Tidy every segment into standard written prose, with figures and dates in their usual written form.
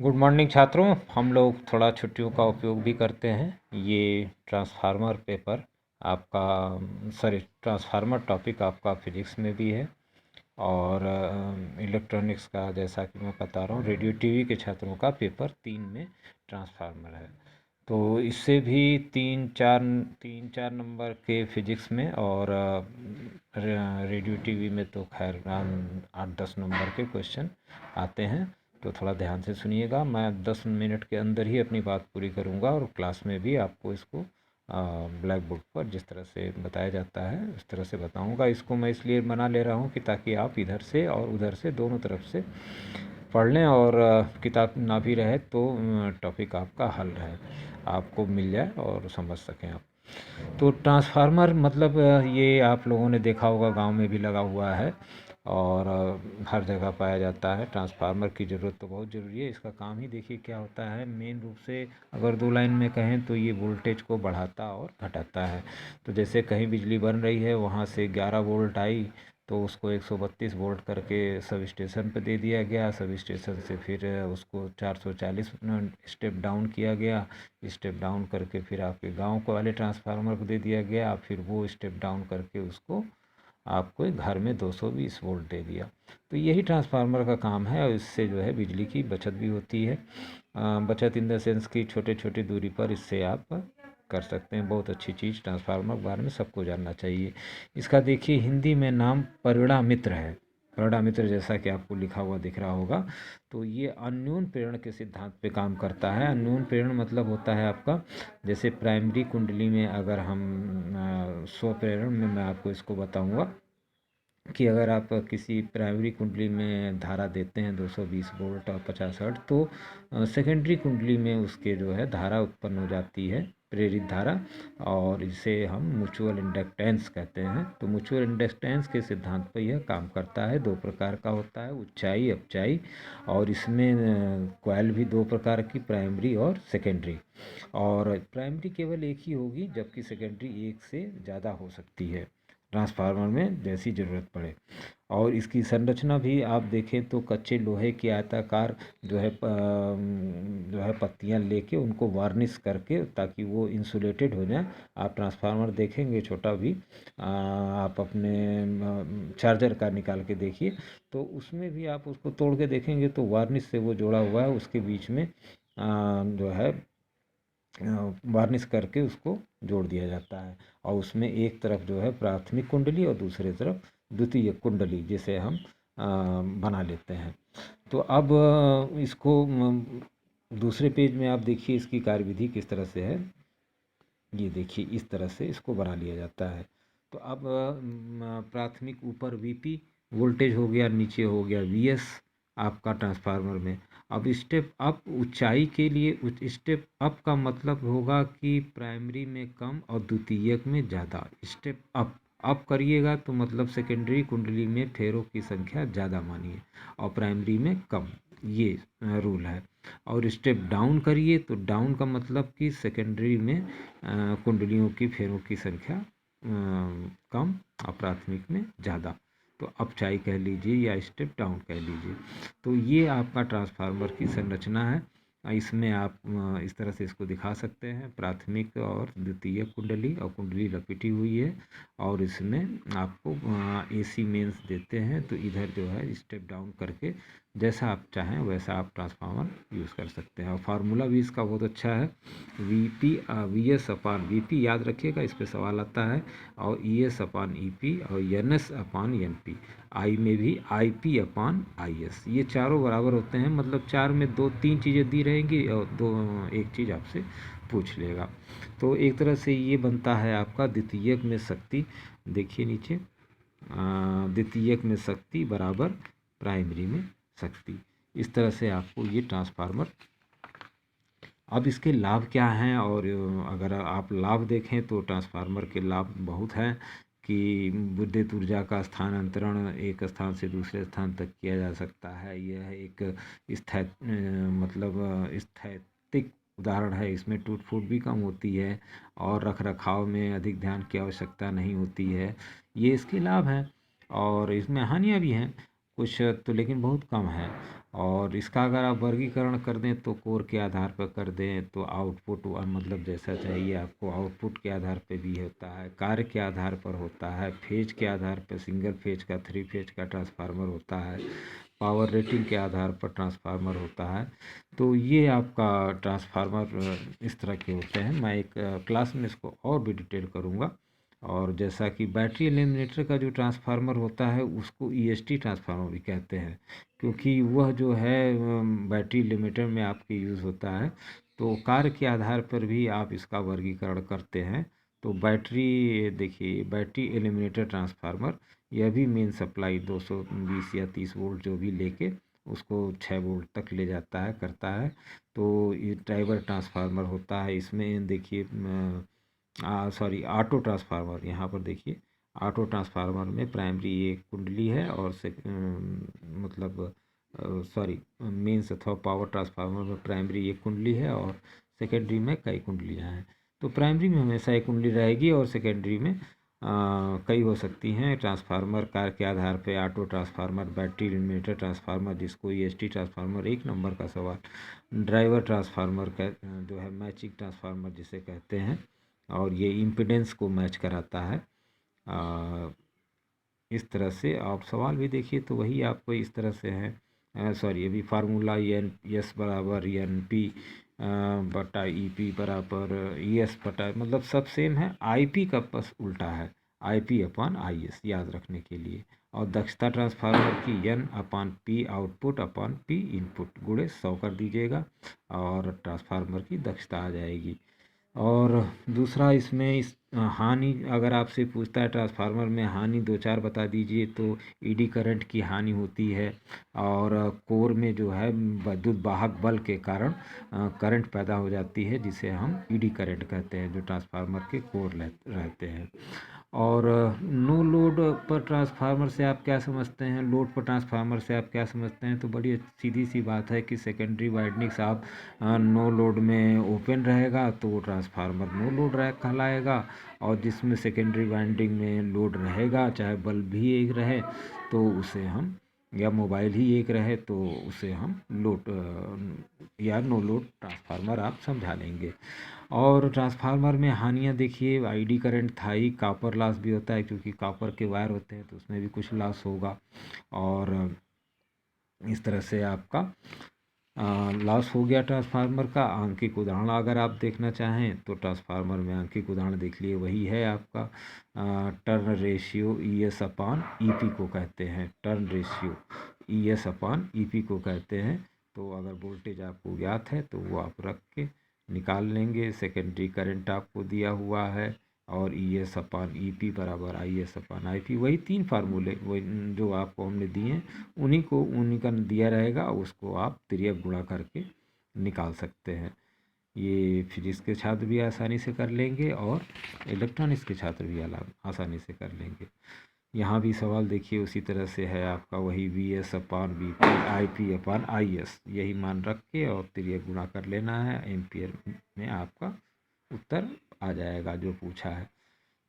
Good morning छात्रों। हम लोग थोड़ा छुट्टियों का उपयोग भी करते हैं। ये ट्रांसफार्मर पेपर आपका सॉरी ट्रांसफार्मर टॉपिक आपका फिजिक्स में भी है और इलेक्ट्रॉनिक्स का, जैसा कि मैं बता रहा हूँ, रेडियो टीवी के छात्रों का पेपर 3 में ट्रांसफार्मर है। तो इससे भी तीन चार नंबर के फिजिक्स में और रेडियो टीवी में तो खैर 8-10 नंबर के क्वेश्चन आते हैं। तो थोड़ा ध्यान से सुनिएगा। मैं 10 मिनट के अंदर ही अपनी बात पूरी करूंगा और क्लास में भी आपको इसको ब्लैक बोर्ड पर जिस तरह से बताया जाता है उस तरह से बताऊंगा। इसको मैं इसलिए बना ले रहा हूँ कि ताकि आप इधर से और उधर से दोनों तरफ से पढ़ लें और किताब ना भी रहे तो टॉपिक आपका हल रहे, आपको मिल जाए और समझ सकें आप। तो ट्रांसफार्मर मतलब ये आप लोगों ने देखा होगा, गांव में भी लगा हुआ है और हर जगह पाया जाता है। ट्रांसफार्मर की ज़रूरत तो बहुत ज़रूरी है। इसका काम ही देखिए क्या होता है। मेन रूप से अगर 2 लाइन में कहें तो ये वोल्टेज को बढ़ाता और घटाता है। तो जैसे कहीं बिजली बन रही है, वहाँ से 11 वोल्ट आई तो उसको 132 वोल्ट करके सब स्टेशन पे दे दिया गया। सब स्टेशन से फिर उसको 440 स्टेप डाउन किया गया। स्टेप डाउन करके फिर आपके गांव को वाले ट्रांसफार्मर को दे दिया गया। फिर वो स्टेप डाउन करके उसको आपको घर में 220 वोल्ट दे दिया। तो यही ट्रांसफार्मर का काम है और इससे जो है बिजली की बचत भी होती है। बचत इन द सेंस की छोटे छोटे दूरी पर इससे आप कर सकते हैं। बहुत अच्छी चीज़, ट्रांसफार्मर के बारे में सबको जानना चाहिए। इसका देखिए हिंदी में नाम परिणामित्र है। परिणामित्र जैसा कि आपको लिखा हुआ दिख रहा होगा। तो ये अन्योन प्रेरण के सिद्धांत पे काम करता है। अन्योन प्रेरण मतलब होता है आपका, जैसे प्राइमरी कुंडली में अगर हम स्व प्रेरण में मैं आपको इसको बताऊंगा कि अगर आप किसी प्राइमरी कुंडली में धारा देते हैं 220 वोल्ट और 50 हर्ट्ज, तो सेकेंडरी कुंडली में उसके जो है धारा उत्पन्न हो जाती है, प्रेरित धारा, और इसे हम म्यूचुअल इंडक्टेंस कहते हैं। तो म्यूचुअल इंडक्टेंस के सिद्धांत पर यह काम करता है। 2 प्रकार का होता है, उच्चाई अपचाई, और इसमें कॉइल भी 2 प्रकार की, प्राइमरी और सेकेंडरी। और प्राइमरी केवल एक ही होगी, जबकि सेकेंडरी एक से ज़्यादा हो सकती है ट्रांसफार्मर में जैसी ज़रूरत पड़े। और इसकी संरचना भी आप देखें तो कच्चे लोहे की आयताकार जो है पत्तियां लेके उनको वार्निश करके, ताकि वो इंसुलेटेड हो जाए। आप ट्रांसफार्मर देखेंगे छोटा भी, आप अपने चार्जर का निकाल के देखिए तो उसमें भी आप उसको तोड़ के देखेंगे तो वार्निश से वो जोड़ा हुआ है। उसके बीच में जो है वार्निश करके उसको जोड़ दिया जाता है और उसमें एक तरफ जो है प्राथमिक कुंडली और दूसरी तरफ द्वितीय कुंडली जिसे हम बना लेते हैं। तो अब इसको दूसरे पेज में आप देखिए इसकी कार्यविधि किस तरह से है। ये देखिए इस तरह से इसको बना लिया जाता है। तो अब प्राथमिक ऊपर वीपी वोल्टेज हो गया, नीचे हो गया वीएस आपका ट्रांसफार्मर में। अब स्टेप अप ऊंचाई के लिए, स्टेप अप का मतलब होगा कि प्राइमरी में कम और द्वितीयक में ज़्यादा। स्टेप अप करिएगा तो मतलब सेकेंडरी कुंडली में फेरों की संख्या ज़्यादा मानिए और प्राइमरी में कम, ये रूल है। और स्टेप डाउन करिए तो डाउन का मतलब कि सेकेंडरी में कुंडलियों की फेरों की संख्या कम और प्राथमिक में ज़्यादा। तो अपचाई कह लीजिए या स्टेप डाउन कह लीजिए। तो ये आपका ट्रांसफार्मर की संरचना है। इसमें आप इस तरह से इसको दिखा सकते हैं, प्राथमिक और द्वितीय कुंडली, और कुंडली लपेटी हुई है और इसमें आपको एसी मेंस देते हैं। तो इधर जो है स्टेप डाउन करके जैसा आप चाहें वैसा आप ट्रांसफार्मर यूज़ कर सकते हैं। और फार्मूला भी इसका बहुत अच्छा है, V S upon V P, याद रखिएगा इस पर सवाल आता है, और E S upon E P और N S upon N P. I में भी I P upon I S, ये चारों बराबर होते हैं। मतलब 4 में 2-3 चीज़ें दी रहेंगी और एक चीज़ आपसे पूछ लेगा। तो एक तरह से ये बनता है आपका द्वितीयक में शक्ति। देखिए नीचे, द्वितीयक में शक्ति बराबर प्राइमरी में शक्ति। इस तरह से आपको ये ट्रांसफार्मर। अब इसके लाभ क्या हैं, और अगर आप लाभ देखें तो ट्रांसफार्मर के लाभ बहुत हैं कि विद्युत ऊर्जा का स्थानांतरण एक स्थान से दूसरे स्थान तक किया जा सकता है। यह एक स्थैतिक उदाहरण है। इसमें टूट फूट भी कम होती है और रख रखाव में अधिक ध्यान की आवश्यकता नहीं होती है। ये इसके लाभ हैं और इसमें हानियाँ भी हैं। कुछ तो, लेकिन बहुत कम है। और इसका अगर आप वर्गीकरण कर दें तो कोर के आधार पर कर दें तो आउटपुट मतलब जैसा चाहिए आपको आउटपुट के आधार पर भी होता है, कार्य के आधार पर होता है, फेज के आधार पर सिंगल फेज का, 3 फेज का ट्रांसफार्मर होता है, पावर रेटिंग के आधार पर ट्रांसफार्मर होता है। तो ये आपका ट्रांसफार्मर इस तरह के होते हैं। मैं एक क्लास में इसको और भी डिटेल करूँगा। और जैसा कि बैटरी एलिमिनेटर का जो ट्रांसफार्मर होता है उसको ईएसटी ट्रांसफार्मर भी कहते हैं, क्योंकि वह जो है बैटरी लिमिटर में आपके यूज़ होता है। तो कार्य के आधार पर भी आप इसका वर्गीकरण करते हैं। तो बैटरी देखिए, बैटरी एलिमिनेटर ट्रांसफार्मर यह भी मेन सप्लाई 220 या 30 वोल्ट जो भी लेके उसको 6 वोल्ट तक ले जाता है, करता है। तो ये ड्राइवर ट्रांसफार्मर होता है। इसमें देखिए सॉरी ऑटो ट्रांसफार्मर, यहाँ पर देखिए ऑटो ट्रांसफार्मर में प्राइमरी एक कुंडली है और मतलब सॉरी मेंस अथवा पावर ट्रांसफार्मर में प्राइमरी एक कुंडली है और सेकेंडरी में कई कुंडलियाँ हैं। तो प्राइमरी में हमेशा एक कुंडली रहेगी और सेकेंडरी में कई हो सकती हैं। ट्रांसफार्मर कार्य के आधार पे auto transformer, battery eliminator transformer जिसको ईएसटी ट्रांसफार्मर, एक नंबर का सवाल। ड्राइवर ट्रांसफार्मर का जो है मैचिंग ट्रांसफार्मर जिसे कहते हैं, और ये इम्पीडेंस को मैच कराता है। इस तरह से आप सवाल भी देखिए तो वही आपको इस तरह से है। सॉरी, अभी फार्मूला एन एस बराबर एन पी बटा ई पी बराबर ई एस बटा, मतलब सब सेम है। आई पी का बस उल्टा है, I P upon I S, याद रखने के लिए। और दक्षता ट्रांसफार्मर की एन अपान पी आउटपुट अपान पी इनपुट गुणे 100 कर दीजिएगा और ट्रांसफार्मर की दक्षता आ जाएगी। और दूसरा इसमें हानि अगर आपसे पूछता है ट्रांसफार्मर में हानि 2-4 बता दीजिए, तो ईडी करंट की हानि होती है और कोर में जो है विद्युत वाहक बल के कारण करंट पैदा हो जाती है जिसे हम ईडी करंट कहते हैं, जो ट्रांसफार्मर के कोर रहते हैं। और नो लोड पर ट्रांसफार्मर से आप क्या समझते हैं, लोड पर ट्रांसफार्मर से आप क्या समझते हैं? तो बड़ी सीधी सी बात है कि सेकेंडरी वाइंडिंग्स आप नो लोड में ओपन रहेगा तो वो ट्रांसफार्मर नो लोड कहलाएगा, और जिसमें सेकेंडरी वाइंडिंग में लोड रहेगा, चाहे बल्ब भी एक रहे तो उसे हम, या मोबाइल ही एक रहे तो उसे हम लोड या नो लोड ट्रांसफार्मर आप समझा लेंगे। और ट्रांसफार्मर में हानियाँ देखिए, आईडी करंट था ही, कॉपर लॉस भी होता है क्योंकि कॉपर के वायर होते हैं तो उसमें भी कुछ लॉस होगा। और इस तरह से आपका लॉस हो गया ट्रांसफार्मर का। आंकिक उदाहरण अगर आप देखना चाहें तो ट्रांसफार्मर में आंकिक उदाहरण देख लिए, वही है आपका टर्न रेशियो ई एस अपान ई पी को कहते हैं। टर्न रेशियो ई एस अपान ई पी को कहते हैं। तो अगर वोल्टेज आपको ज्ञात है तो वो आप रख के निकाल लेंगे। सेकेंडरी करंट आपको दिया हुआ है और E S upon E P बराबर I S upon I P, वही 3 फार्मूले वही जो आपको हमने दिए हैं उन्हीं का दिया रहेगा, उसको आप तिर्यक गुणा करके निकाल सकते हैं। ये फिजिक्स के छात्र भी आसानी से कर लेंगे और इलेक्ट्रॉनिक्स के छात्र भी आसानी से कर लेंगे। यहाँ भी सवाल देखिए उसी तरह से है आपका, वही we S upon V P I P upon I S, यही मान रख के और तिर्यक गुणा कर लेना है। एम्पियर में आपका उत्तर आ जाएगा जो पूछा है।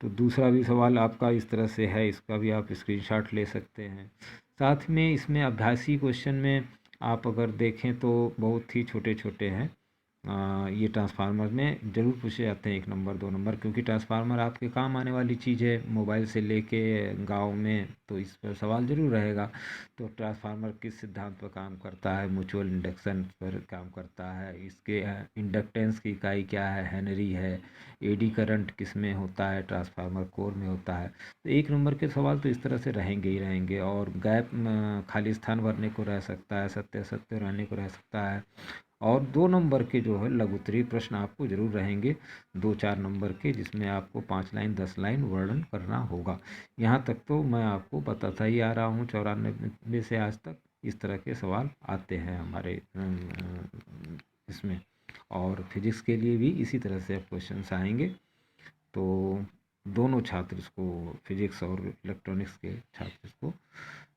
तो दूसरा भी सवाल आपका इस तरह से है, इसका भी आप स्क्रीनशॉट ले सकते हैं। साथ में इसमें अभ्यासी क्वेश्चन में आप अगर देखें तो बहुत ही छोटे छोटे हैं। ये ट्रांसफार्मर में ज़रूर पूछे जाते हैं 1 नंबर 2 नंबर, क्योंकि ट्रांसफार्मर आपके काम आने वाली चीज़ है मोबाइल से लेके गांव में, तो इस पर सवाल ज़रूर रहेगा। तो ट्रांसफार्मर किस सिद्धांत पर काम करता है? म्यूचुअल इंडक्शन पर काम करता है। इसके इंडक्टेंस की इकाई क्या है? हेनरी है। एडी करंट किस में होता है? ट्रांसफार्मर कोर में होता है। तो 1 नंबर के सवाल तो इस तरह से रहेंगे ही रहेंगे, और गैप खाली स्थान भरने को रह सकता है, सत्य असत्य रहने को रह सकता है। और 2 नंबर के जो है लघुत्तरीय प्रश्न आपको ज़रूर रहेंगे, 2-4 नंबर के, जिसमें आपको 5 लाइन 10 लाइन वर्णन करना होगा। यहाँ तक तो मैं आपको बताता ही आ रहा हूँ, 94 से आज तक इस तरह के सवाल आते हैं हमारे इसमें। और फिजिक्स के लिए भी इसी तरह से क्वेश्चंस आएंगे। तो दोनों छात्र इसको, फिजिक्स और इलेक्ट्रॉनिक्स के छात्र इसको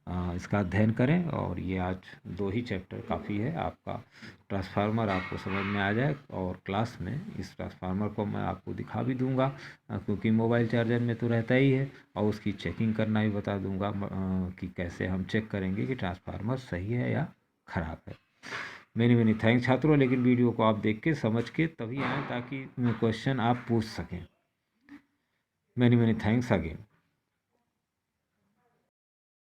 इसका अध्ययन करें। और ये आज 2 ही चैप्टर काफ़ी है आपका। ट्रांसफार्मर आपको समझ में आ जाए और क्लास में इस ट्रांसफार्मर को मैं आपको दिखा भी दूंगा, क्योंकि मोबाइल चार्जर में तो रहता ही है, और उसकी चेकिंग करना भी बता दूंगा कि कैसे हम चेक करेंगे कि ट्रांसफार्मर सही है या ख़राब है। मेनी मेनी थैंक्स छात्रों, लेकिन वीडियो को आप देख के समझ के तभी आएँ ताकि क्वेश्चन आप पूछ सकें। Many many thanks again.